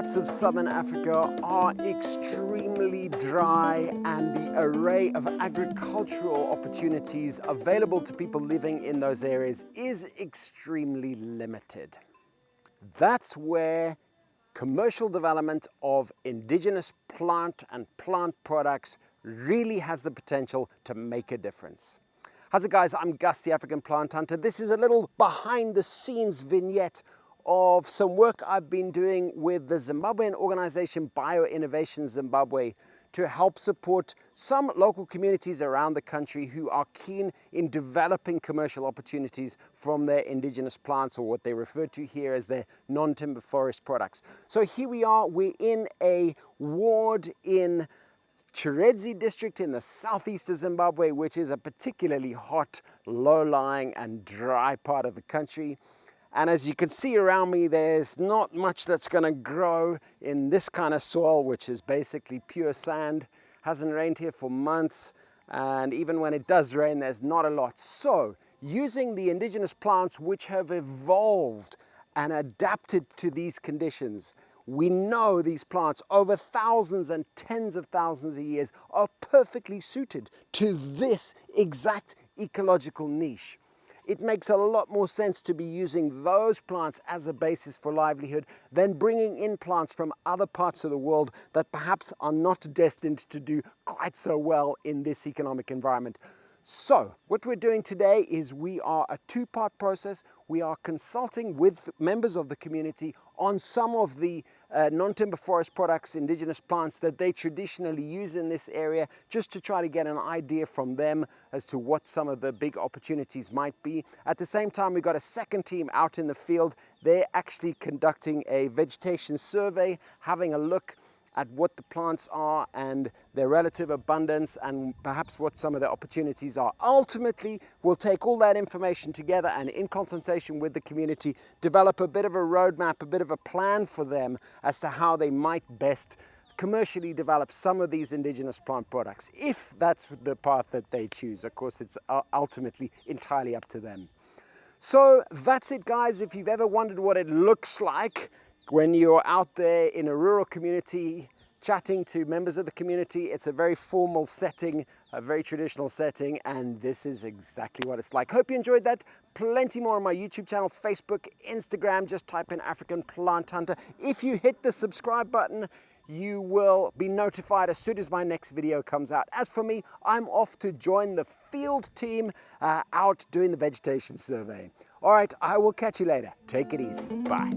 parts of southern Africa are extremely dry, and the array of agricultural opportunities available to people living in those areas is extremely limited. That's where commercial development of indigenous plant and plant products really has the potential to make a difference. How's it, guys? I'm Gus, the African Plant Hunter. This is a little behind the scenes vignette of some work I've been doing with the Zimbabwean organization Bio-Innovation Zimbabwe to help support some local communities around the country who are keen in developing commercial opportunities from their indigenous plants, or what they refer to here as their non-timber forest products. So here we are, we're in a ward in Chiredzi district in the southeast of Zimbabwe, which is a particularly hot, low-lying and dry part of the country. And as you can see around me, there's not much that's going to grow in this kind of soil, which is basically pure sand. Hasn't rained here for months, and even when it does rain, there's not a lot. So using the indigenous plants which have evolved and adapted to these conditions, we know these plants over thousands and tens of thousands of years are perfectly suited to this exact ecological niche. It makes a lot more sense to be using those plants as a basis for livelihood than bringing in plants from other parts of the world that perhaps are not destined to do quite so well in this economic environment. So what we're doing today is we are a two-part process. We are consulting with members of the community on some of the non-timber forest products, indigenous plants that they traditionally use in this area, just to try to get an idea from them as to what some of the big opportunities might be. At the same time, we've got a second team out in the field. They're actually conducting a vegetation survey, having a look at what the plants are and their relative abundance, and perhaps what some of the opportunities are. Ultimately, we'll take all that information together and, in consultation with the community, develop a bit of a roadmap, a bit of a plan for them as to how they might best commercially develop some of these indigenous plant products, if that's the path that they choose. Of course, it's ultimately entirely up to them. So that's it, guys. If you've ever wondered what it looks like when you're out there in a rural community chatting to members of the community, it's a very formal setting, a very traditional setting, and this is exactly what it's like. Hope you enjoyed that. Plenty more on my YouTube channel, Facebook, Instagram. Just type in African Plant Hunter. If you hit the subscribe button, you will be notified as soon as my next video comes out. As for me, I'm off to join the field team out doing the vegetation survey. All right, I will catch you later. Take it easy. Bye.